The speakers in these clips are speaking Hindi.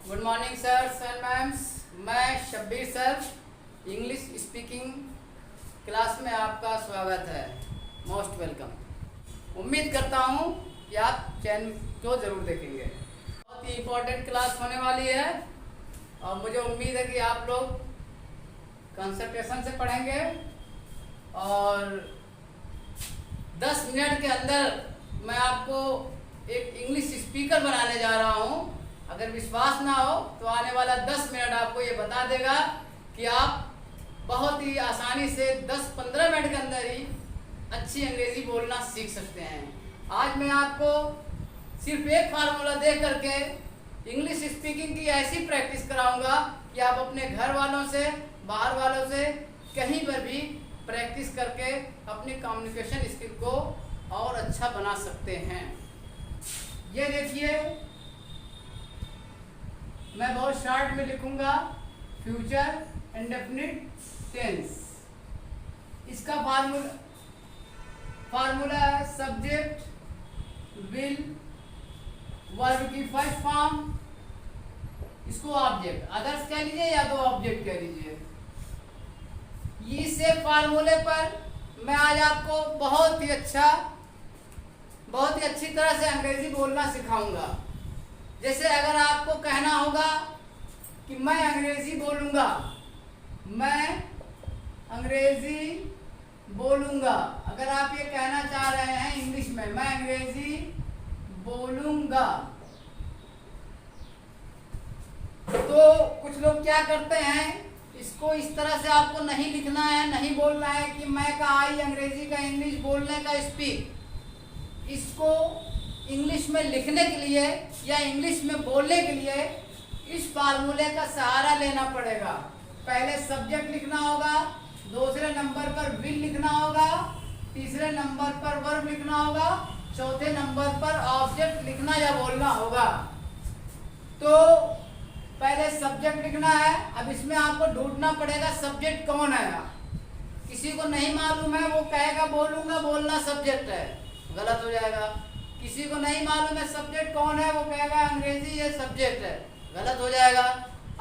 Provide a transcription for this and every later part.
Good morning sir and ma'ams. मैं Shabbir sir English speaking class में आपका स्वागत है। Most welcome. उम्मीद करता हूँ कि आप चैनल को ज़रूर देखेंगे। बहुत ही इम्पोर्टेंट क्लास होने वाली है और मुझे उम्मीद है कि आप लोग कंसंट्रेशन से पढ़ेंगे और 10 मिनट के अंदर मैं आपको एक इंग्लिश स्पीकर बनाने जा रहा हूँ। अगर विश्वास ना हो तो आने वाला 10 मिनट आपको ये बता देगा कि आप बहुत ही आसानी से 10-15 मिनट के अंदर ही अच्छी अंग्रेजी बोलना सीख सकते हैं। आज मैं आपको सिर्फ एक फार्मूला दे करके इंग्लिश स्पीकिंग की ऐसी प्रैक्टिस कराऊंगा कि आप अपने घर वालों से, बाहर वालों से कहीं पर भी प्रैक्टिस करके अपनी कम्युनिकेशन स्किल को और अच्छा बना सकते हैं। ये देखिए, मैं बहुत शॉर्ट में लिखूंगा फ्यूचर इंडेफिनिट टेंस। इसका फार्मूला है सब्जेक्ट, विल, वर्ब की फर्स्ट फॉर्म, इसको ऑब्जेक्ट, अदर्स कह लीजिए या तो ऑब्जेक्ट कह लीजिए। इस फार्मूले पर मैं आज आपको बहुत ही अच्छी तरह से अंग्रेजी बोलना सिखाऊंगा। जैसे अगर आपको कहना होगा कि मैं अंग्रेजी बोलूंगा, मैं अंग्रेजी बोलूंगा, अगर आप ये कहना चाह रहे हैं इंग्लिश में, मैं अंग्रेजी बोलूंगा, तो कुछ लोग क्या करते हैं, इसको इस तरह से आपको नहीं लिखना है, नहीं बोलना है कि मैं का आई अंग्रेजी का इंग्लिश बोलने का स्पीक। इसको इंग्लिश में लिखने के लिए या इंग्लिश में बोलने के लिए इस फार्मूले का सहारा लेना पड़ेगा। पहले सब्जेक्ट लिखना होगा, दूसरे नंबर पर विल लिखना होगा, तीसरे नंबर पर वर्ब लिखना होगा, चौथे नंबर पर ऑब्जेक्ट लिखना या बोलना होगा। तो पहले सब्जेक्ट लिखना है। अब इसमें आपको ढूंढना पड़ेगा सब्जेक्ट कौन है। किसी को नहीं मालूम है, वो कहेगा बोलूंगा, बोलना सब्जेक्ट है, गलत हो जाएगा। किसी को नहीं मालूम है सब्जेक्ट कौन है, वो कहेगा अंग्रेजी ये सब्जेक्ट है, गलत हो जाएगा।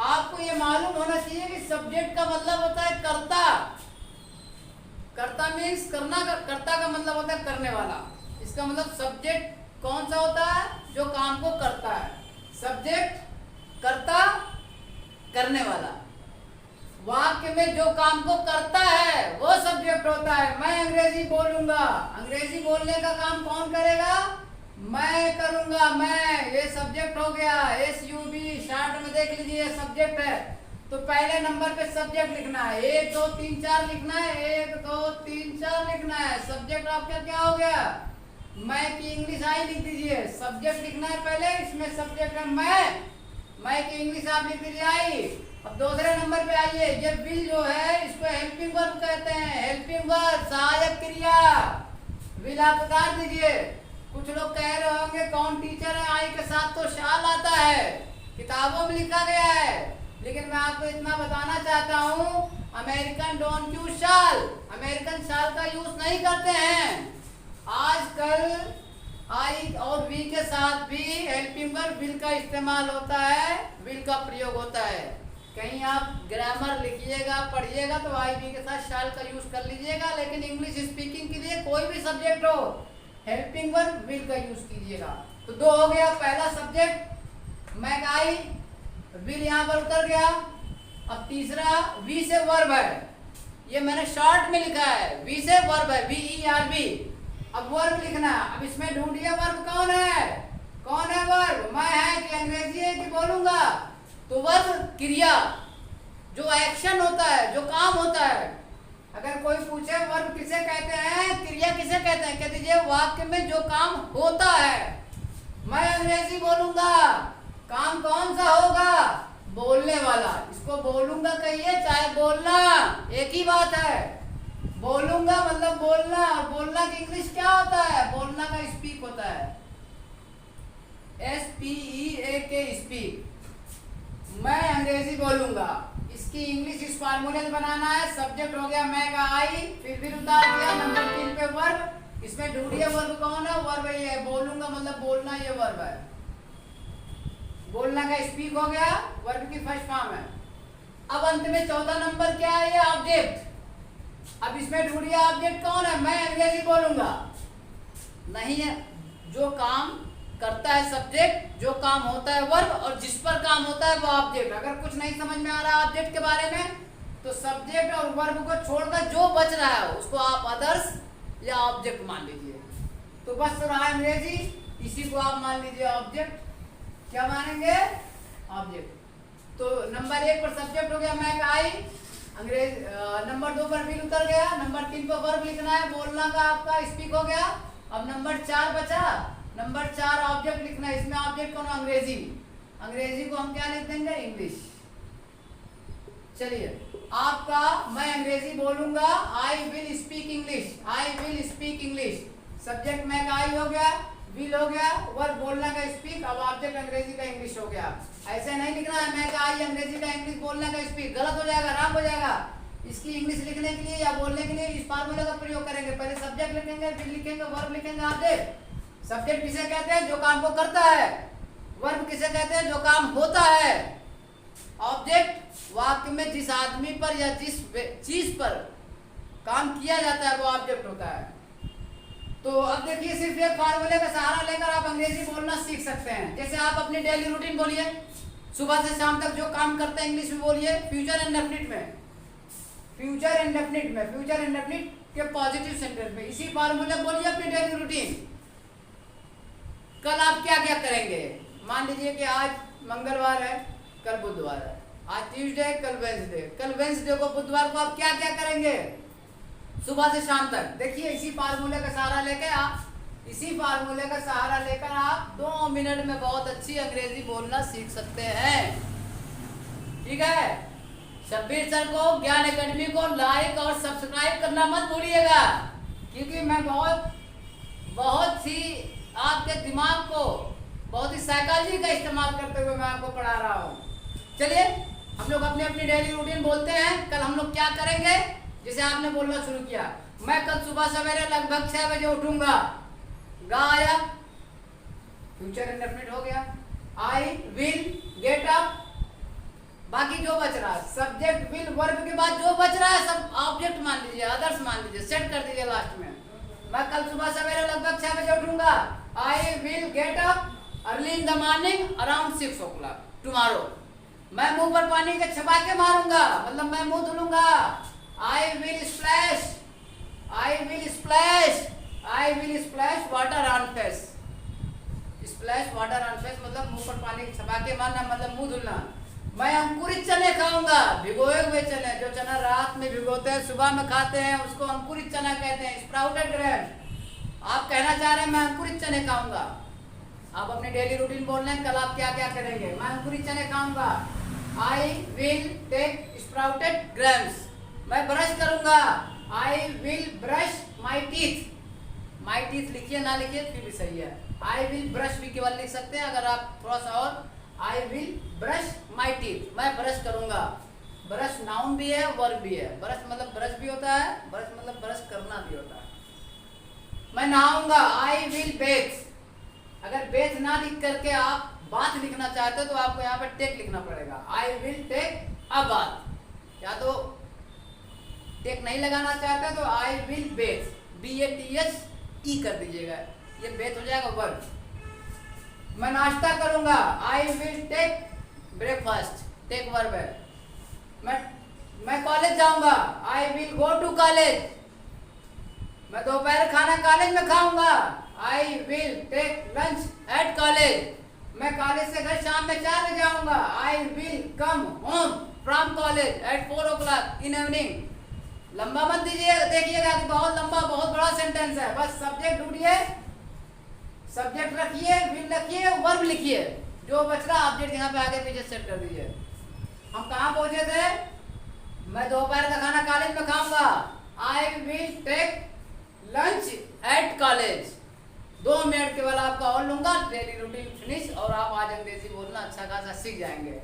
आपको ये मालूम होना चाहिए कि सब्जेक्ट का मतलब होता है कर्ता। कर्ता मीन्स करना, कर्ता का मतलब होता है करने वाला। इसका मतलब सब्जेक्ट कौन सा होता है, जो काम को करता है। सब्जेक्ट कर्ता, करने वाला। वाक्य में जो काम को करता है वो सब्जेक्ट होता है। मैं अंग्रेजी बोलूंगा, अंग्रेजी बोलने का काम कौन करेगा, मैं करूंगा, मैं, ये सब्जेक्ट हो गया। SUB शॉर्ट में देख लीजिए, ये सब्जेक्ट है। तो पहले नंबर पे सब्जेक्ट लिखना है, 1 2 3 4 लिखना है, 1 2 3 4 लिखना है। सब्जेक्ट आपका क्या हो गया, मैं की इंग्लिश आई लिख दीजिए। सब्जेक्ट लिखना है पहले, इसमें सब्जेक्ट है मैं की इंग्लिश आप लिख दीजिए आई। अब दूसरे नंबर पे आइए, ये विल जो है इसको हेल्पिंग वर्ब कहते हैं। हेल्पिंग वर्ब, सहायक क्रिया, विल आप उतार दीजिए। कुछ लोग कह रहे होंगे कौन टीचर है, आई के साथ तो शाल आता है, किताबों में लिखा गया है। लेकिन मैं आपको इतना बताना चाहता हूँ, American don't use shall, American shall का यूज नहीं करते हैं। आजकल आई और वी के साथ भी हेल्पिंग वर्ब विल का इस्तेमाल होता है, विल का प्रयोग होता है। कहीं आप ग्रामर लिखिएगा, पढ़िएगा तो आई वी के साथ शाल का यूज कर लीजिएगा, लेकिन इंग्लिश स्पीकिंग के लिए कोई भी सब्जेक्ट हो, हेल्पिंग वर्ब विल का यूज कीजिएगा। तो 2 हो गया, पहला सब्जेक्ट मैं का आई, विल यहाँ पर उतर गया। अब तीसरा वी से वर्ब है, ये मैंने शॉर्ट में लिखा है, वी से वर्ब है, VERB। अब वर्ब लिखना, अब इसमें ढूंढिए वर्ब कौन है, कौन है वर्ब, मैं है कि अंग्रेजी है कि बोलूंगा। तो वर्ब क्रिया, जो एक्शन होता है, जो काम होता है। अगर कोई पूछे वर्ब किसे कहते हैं, क्रिया किसे कहते हैं, कह दीजिए वाक्य में जो काम होता है। मैं अंग्रेजी बोलूंगा, काम कौन सा होगा, बोलने वाला। इसको बोलूंगा कहिए चाहे बोलना, एक ही बात है। बोलूंगा मतलब बोलना, और बोलना की इंग्लिश क्या होता है, बोलना का स्पीक होता है, SPEAK स्पीक। मैं अंग्रेजी बोलूंगा, इसकी इंग्लिश इस फार्मूले से बनाना है। सब्जेक्ट हो गया मैं का आई, फिर उतार दिया नंबर 3 पे वर्ब। इसमें ढूंढिए वर्ब कौन है, वर्ब ये है, बोलूंगा मतलब बोलना, ये वर्ब है। बोलना का स्पीक हो गया, वर्ब की फर्स्ट फॉर्म है। अब अंत में चौथा नंबर क्या है, ये ऑब्जेक्ट। अब इसमें ढूंढिए ऑब्जेक्ट कौन है, मैं अंग्रेजी बोलूंगा नहीं है। जो काम करता है सब्जेक्ट, जो काम होता है वर्ब, और जिस पर काम होता है वो ऑब्जेक्ट। अगर कुछ नहीं समझ में आ रहा ऑब्जेक्ट के बारे में तो सब्जेक्ट और वर्ब को छोड़कर जो बच रहा है उसको आप अदर्स या ऑब्जेक्ट मान लीजिए। तो बस रहा है अंग्रेजी, इसी को आप मान लीजिए ऑब्जेक्ट। क्या मानेंगे, ऑब्जेक्ट। तो नंबर 1 पर सब्जेक्ट हो गया मैक आई, अंग्रेज। नंबर 2 पर विल उतर गया। नंबर 3 पर वर्ब लिखना है, बोलना का आपका स्पीक हो गया। अब नंबर 4 बचा, नंबर 4 ऑब्जेक्ट लिखना है। इसमें ऑब्जेक्ट कौन, अंग्रेजी। अंग्रेजी को हम क्या लिख देंगे, इंग्लिश। चलिए आपका, मैं अंग्रेजी बोलूंगा, I will speak English, I will speak English. Subject मैक आई हो गया, विल हो गया, वर्ब बोलना का स्पीक, अब ऑब्जेक्ट अंग्रेजी का इंग्लिश हो गया। ऐसे नहीं लिखना है मैक आई अंग्रेजी का इंग्लिश बोलने का स्पीक, गलत हो जाएगा, रॉन्ग हो जाएगा। इसकी इंग्लिश लिखने के लिए या बोलने के लिए इस फार्मूले का प्रयोग करेंगे। पहले सब्जेक्ट लिखेंगे, विल लिखेंगे, वर्ब लिखेंगे, ऑब्जेक्ट। सब्जेक्ट किसे कहते हैं, जो काम को करता है। वर्ब किसे कहते हैं, जो काम होता है। ऑब्जेक्ट वाक्य में जिस आदमी पर या जिस चीज पर काम किया जाता है वो ऑब्जेक्ट होता है। तो अब देखिए, सिर्फ एक फार्मूले का सहारा लेकर आप अंग्रेजी बोलना सीख सकते हैं। जैसे आप अपनी डेली रूटीन बोलिए, सुबह से शाम तक जो काम करते हैं इंग्लिश में बोलिए, फ्यूचर एंड डेफिनिट में, फ्यूचर एंड डेफिनिट में, फ्यूचर एंड डेफिनिट के पॉजिटिव सेंटेंस में इसी फार्मूले बोलिए अपनी डेली रूटीन। कल आप क्या क्या करेंगे, मान लीजिए कि आज मंगलवार है, कल बुधवार है, आज ट्यूसडे, कल वेंसडे, कल वेंसडे को, बुधवार को आप क्या क्या करेंगे सुबह से शाम तक। देखिए इसी फार्मूले का सहारा लेकर आप 2 मिनट में बहुत अच्छी अंग्रेजी बोलना सीख सकते हैं। ठीक है, शब्बीर सर को, ज्ञान एकेडमी को लाइक और सब्सक्राइब करना मत भूलिएगा, क्योंकि मैं बहुत ही आपके दिमाग को बहुत ही साइकोलॉजी का इस्तेमाल करते हुए मैं आपको पढ़ा रहा हूँ। चलिए हम लोग अपनी अपनी डेली रूटीन बोलते हैं। कल हम लोग क्या करेंगे, जैसे आपने बोलना शुरू किया, मैं कल सुबह सवेरे लगभग 6 बजे उठूंगा। गा आया, फ्यूचर इंडेफिनिट हो गया। आई विल गेट अप, बाकी जो बच रहा है सब्जेक्ट विल वर्ब के बाद जो बच रहा है सब ऑब्जेक्ट मान लीजिए, अदर्स मान लीजिए, सेट कर दीजिए लास्ट में। मैं कल सुबह सवेरे लगभग 6 बजे उठूंगा। I will get up early in the morning around 6 o'clock tomorrow. मैं मुंह पर पानी के छपाके मारूंगा, मतलब मैं मुंह धुलूंगा। I will splash water on face. Splash water on face मतलब मुंह पर पानी के छपाके मारना, मतलब मुंह धुलना। मैं अंकुरित चने खाऊंगा, भिगोए हुए चने, जो चना रात में भिगोते हैं सुबह में खाते हैं उसको अंकुरित चना कहते हैं, स्प्राउटेड ग्रेन। आप कहना चाह रहे हैं मैं अंकुरित चने खाऊंगा। आप अपनी डेली रूटीन बोल रहे हैं कल आप क्या क्या करेंगे, मैं अंकुरित चने खाऊंगा। I will take sprouted grains. मैं ब्रश करूंगा, I will brush my teeth. My teeth लिखिए ना लिखिए फिर भी सही है। आई विल ब्रश भी केवल लिख सकते हैं अगर आप थोड़ा सा और। आई विल ब्रश माई टीथ, मैं ब्रश करूंगा। ब्रश नाउन भी है वर्ब भी है। ब्रश मतलब ब्रश भी होता है, ब्रश मतलब ब्रश करना भी होता है। मैं नहाऊंगा, आई विल बेथ। अगर बेथ ना लिख करके आप बात लिखना चाहते हो तो आपको यहाँ पे टेक लिखना पड़ेगा। I will take a bath. या तो टेक नहीं लगाना चाहते तो आई विल बेथ, BATH कर दीजिएगा, ये बेथ हो जाएगा वर्ब। मैं नाश्ता करूंगा, I will take breakfast, take verb है। मैं कॉलेज जाऊंगा, I will go to college. मैं दोपहर खाना कॉलेज में खाऊंगा, I will take lunch at college. मैं कॉलेज से घर शाम में 4 बजे आऊंगा, I will come home from college at 4 o'clock in evening. लंबा मत दीजिएगा, देखिएगा कि बहुत लंबा बहुत बड़ा सेंटेंस है। बस सब्जेक्ट ढूंढिए, सब्जेक्ट रखिए, विल रखिए, वर्ब लिखिए, जो बच रहा ऑब्जेक्ट यहाँ पे आगे पीछे सेट कर दीजिए। हम कहाँ पहुंचे थे, मैं दोपहर का खाना कॉलेज में खाऊंगा, I will take lunch at college. 2 minute केवल आपका और लूंगा, डेली रूटीन फिनिश, और आप आज अंग्रेजी बोलना अच्छा खासा सीख जाएंगे।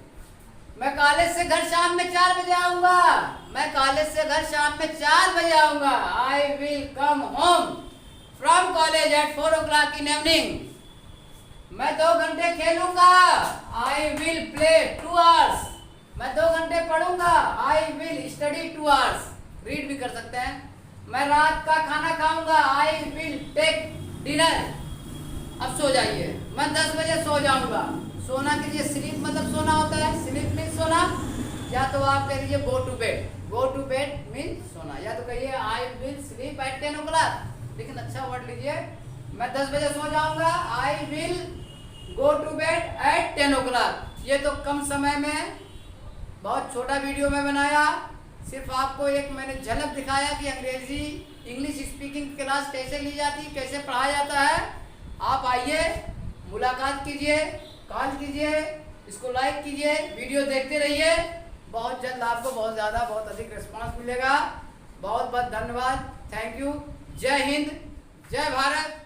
मैं कॉलेज से घर शाम में 4 बजे आऊंगा, मैं कॉलेज से घर शाम में 4 बजे आऊंगा, I will come home from college at 4 o'clock in evening. मैं 2 घंटे खेलूंगा, आई विल प्ले 2 आवर्स। मैं 2 घंटे पढ़ूंगा, I will study 2 hours. Read भी कर सकते हैं। मैं रात का खाना खाऊंगा, आई विल टेक डिनर। अब सो जाइए। मैं 10 बजे सो जाऊंगा। सोना कीजिए, स्लीप मतलब सोना होता है, स्लीप मीन सोना। या तो आप कह दीजिए go to bed, go to bed mean सोना। या तो कहिए I will sleep at 10 o'clock। लेकिन अच्छा वर्ड लीजिए, मैं 10 बजे सो जाऊंगा, I will go to bed at 10 o'clock। ये तो कम समय में बहुत छोटा वीडियो में बनाया, सिर्फ आपको एक मैंने झलक दिखाया कि अंग्रेजी इंग्लिश स्पीकिंग क्लास कैसे ली जाती, कैसे पढ़ाया जाता है। आप आइए, मुलाकात कीजिए, कॉल कीजिए, इसको लाइक कीजिए, वीडियो देखते रहिए। बहुत जल्द आपको बहुत ज़्यादा बहुत अधिक रिस्पांस मिलेगा। बहुत बहुत धन्यवाद, थैंक यू। जय हिंद, जय भारत।